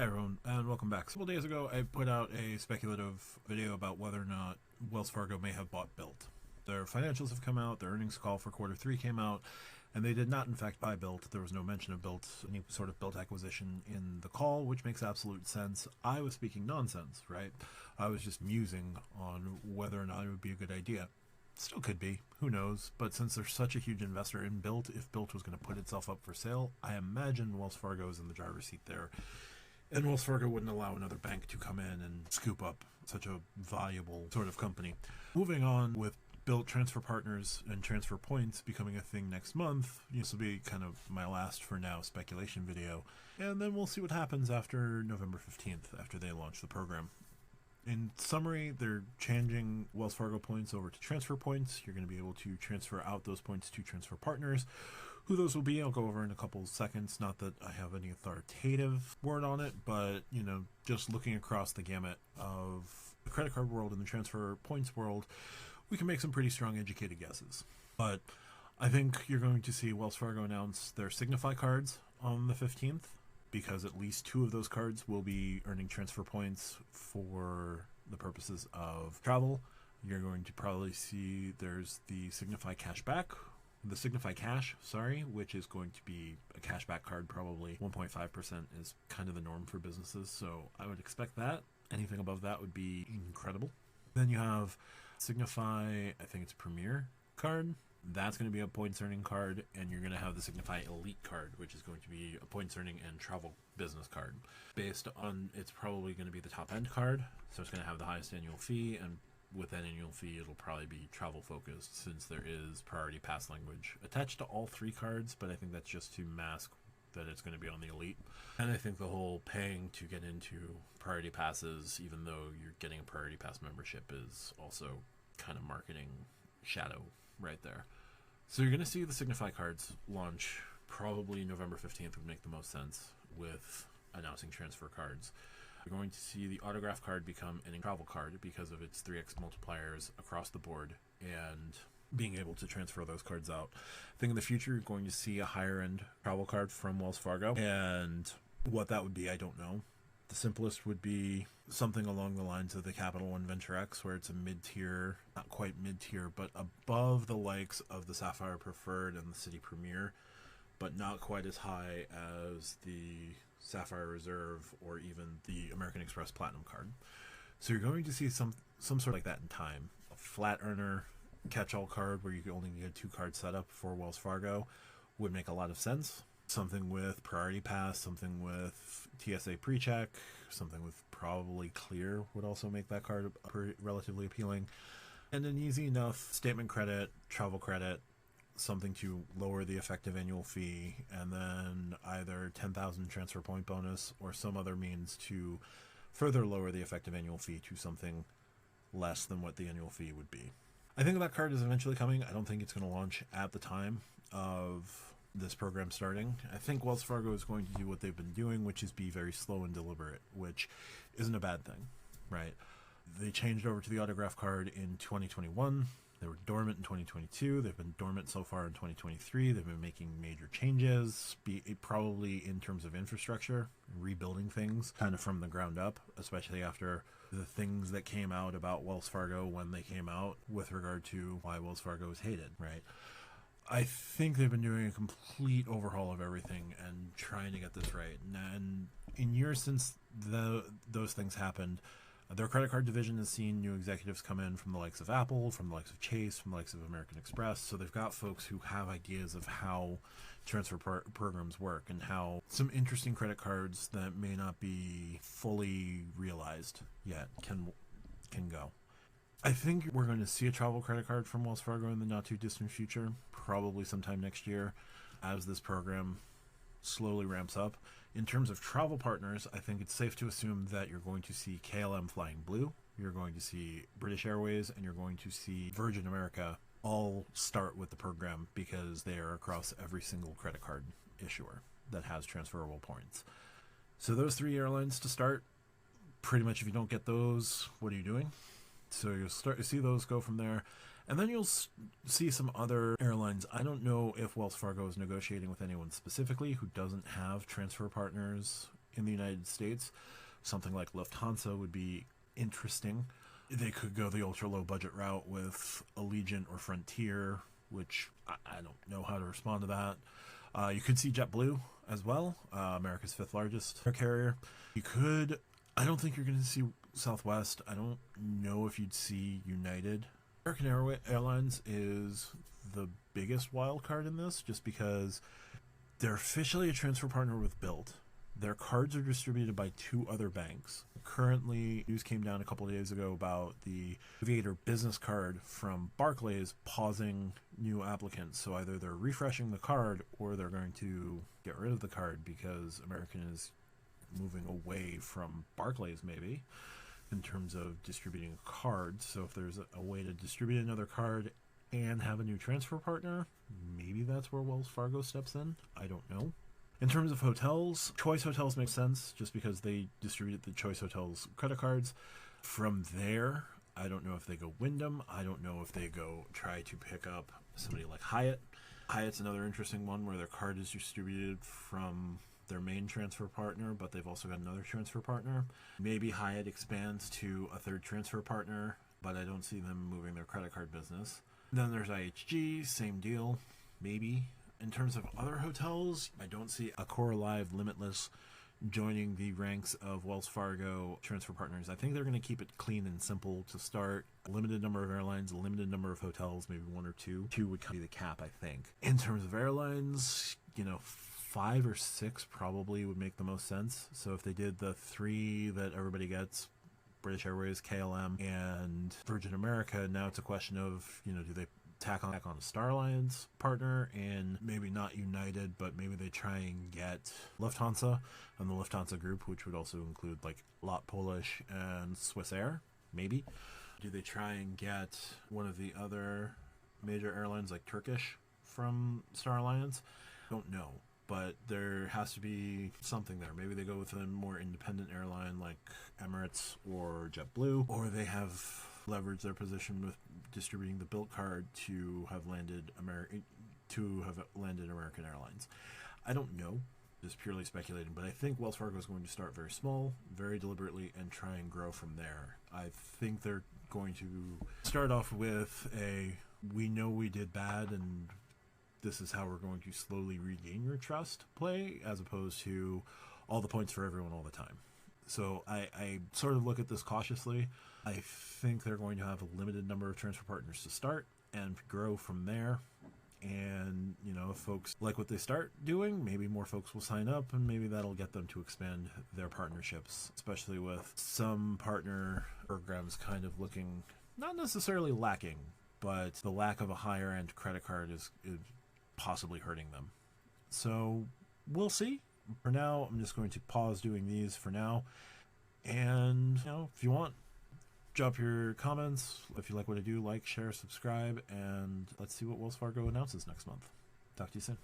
Hey everyone, and welcome back. Several days ago, I put out a speculative video about whether or not Wells Fargo may have bought Built. Their financials have come out, their earnings call for quarter 3 came out, and they did not in fact buy Built. There was no mention of Built, any sort of Built acquisition in the call, which makes absolute sense. I was speaking nonsense, right? I was just musing on whether or not it would be a good idea. Still could be, who knows, but since there's such a huge investor in Built, if Built was going to put itself up for sale, I imagine Wells Fargo is in the driver's seat there. And Wells Fargo wouldn't allow another bank to come in and scoop up such a valuable sort of company. Moving on with Built transfer partners and transfer points becoming a thing next month, this will be kind of my last for now speculation video. And then we'll see what happens after November 15th, after they launch the program. In summary, they're changing Wells Fargo points over to transfer points. You're going to be able to transfer out those points to transfer partners. Who those will be, I'll go over in a couple seconds. Not that I have any authoritative word on it, but, just looking across the gamut of the credit card world and the transfer points world, we can make some pretty strong educated guesses. But I think you're going to see Wells Fargo announce their Signify cards on the 15th, because at least 2 of those cards will be earning transfer points for the purposes of travel. You're going to probably see there's the Signify Cashback, the Signify Cash, which is going to be a cashback card. Probably 1.5% is kind of the norm for businesses, so I would expect that. Anything above that would be incredible. Then you have Signify, I think it's Premier card. That's going to be a points earning card, and you're going to have the Signify Elite card, which is going to be a points earning and travel business card. Based on, it's probably going to be the top end card, so it's going to have the highest annual fee, and with that annual fee, it'll probably be travel focused, since there is priority pass language attached to all 3 cards, but I think that's just to mask that it's going to be on the Elite. And I think the whole paying to get into priority passes, even though you're getting a priority pass membership, is also kind of marketing shadow right there. So you're going to see the Signify cards launch probably November 15th would make the most sense with announcing transfer cards. You're going to see the autograph card become an travel card because of its 3x multipliers across the board and being able to transfer those cards out. I think in the future you're going to see a higher end travel card from Wells Fargo, and what that would be, I don't know. The simplest would be something along the lines of the Capital One Venture X, where it's a mid-tier, not quite mid-tier, but above the likes of the Sapphire Preferred and the City Premier, but not quite as high as the Sapphire Reserve or even the American Express Platinum card. So you're going to see some sort of like that in time. A flat earner catch-all card where you can only get 2 cards set up for Wells Fargo would make a lot of sense. Something with priority pass, something with TSA pre-check, something with probably clear would also make that card relatively appealing. And an easy enough statement credit, travel credit, something to lower the effective annual fee, and then either 10,000 transfer point bonus or some other means to further lower the effective annual fee to something less than what the annual fee would be. I think that card is eventually coming. I don't think it's going to launch at the time of this program starting. I think Wells Fargo is going to do what they've been doing, which is be very slow and deliberate, which isn't a bad thing, right? They changed over to the autograph card in 2021. They were dormant in 2022. They've been dormant so far in 2023. They've been making major changes, probably in terms of infrastructure, rebuilding things kind of from the ground up, especially after the things that came out about Wells Fargo when they came out with regard to why Wells Fargo is hated, right? I think they've been doing a complete overhaul of everything and trying to get this right. And in years since those things happened, their credit card division has seen new executives come in from the likes of Apple, from the likes of Chase, from the likes of American Express. So they've got folks who have ideas of how transfer programs work and how some interesting credit cards that may not be fully realized yet can go. I think we're going to see a travel credit card from Wells Fargo in the not too distant future, probably sometime next year as this program slowly ramps up. In terms of travel partners, I think it's safe to assume that you're going to see KLM flying blue, you're going to see British Airways, and you're going to see Virgin America all start with the program because they are across every single credit card issuer that has transferable points. So those 3 airlines to start. Pretty much if you don't get those, what are you doing? So you'll start to see those go from there. And then you'll see some other airlines. I don't know if Wells Fargo is negotiating with anyone specifically who doesn't have transfer partners in the United States. Something like Lufthansa would be interesting. They could go the ultra-low budget route with Allegiant or Frontier, which I don't know how to respond to that. You could see JetBlue as well, America's 5th largest carrier. You could... I don't think you're going to see Southwest. I don't know if you'd see United. American Airlines is the biggest wild card in this, just because they're officially a transfer partner with Bilt. Their cards are distributed by 2 other banks. Currently, news came down a couple of days ago about the Aviator business card from Barclays pausing new applicants. So either they're refreshing the card or they're going to get rid of the card because American is moving away from Barclays, maybe, in terms of distributing cards. So if there's a way to distribute another card and have a new transfer partner, maybe that's where Wells Fargo steps in. I don't know. In terms of hotels, Choice Hotels makes sense just because they distributed the Choice Hotels credit cards. From there, I don't know if they go Wyndham. I don't know if they go try to pick up somebody like Hyatt. Hyatt's another interesting one where their card is distributed from their main transfer partner, but they've also got another transfer partner. Maybe Hyatt expands to a third transfer partner, but I don't see them moving their credit card business. Then there's IHG, same deal, maybe. In terms of other hotels, I don't see Accor Live Limitless joining the ranks of Wells Fargo transfer partners. I think they're going to keep it clean and simple to start. A limited number of airlines, a limited number of hotels, maybe 1 or 2. 2 would be the cap, I think. In terms of airlines, 5 or 6 probably would make the most sense. So if they did the 3 that everybody gets, British Airways, KLM, and Virgin America, now it's a question of, do they tack on a Star Alliance partner, and maybe not United, but maybe they try and get Lufthansa and the Lufthansa group, which would also include like LOT Polish and Swiss Air, maybe. Do they try and get one of the other major airlines like Turkish from Star Alliance? Don't know, but there has to be something there. Maybe they go with a more independent airline like Emirates or JetBlue, or they have leveraged their position with distributing the Bilt card to have landed American Airlines. I don't know, just purely speculating, but I think Wells Fargo is going to start very small, very deliberately, and try and grow from there. I think they're going to start off with we know we did bad and this is how we're going to slowly regain your trust play, as opposed to all the points for everyone all the time. So I sort of look at this cautiously. I think they're going to have a limited number of transfer partners to start and grow from there. And, if folks like what they start doing, maybe more folks will sign up, and maybe that'll get them to expand their partnerships, especially with some partner programs kind of looking not necessarily lacking, but the lack of a higher end credit card is possibly hurting them. So we'll see. For now, I'm just going to pause doing these for now. And, if you want, drop your comments. If you like what I do, like, share, subscribe, and let's see what Wells Fargo announces next month. Talk to you soon.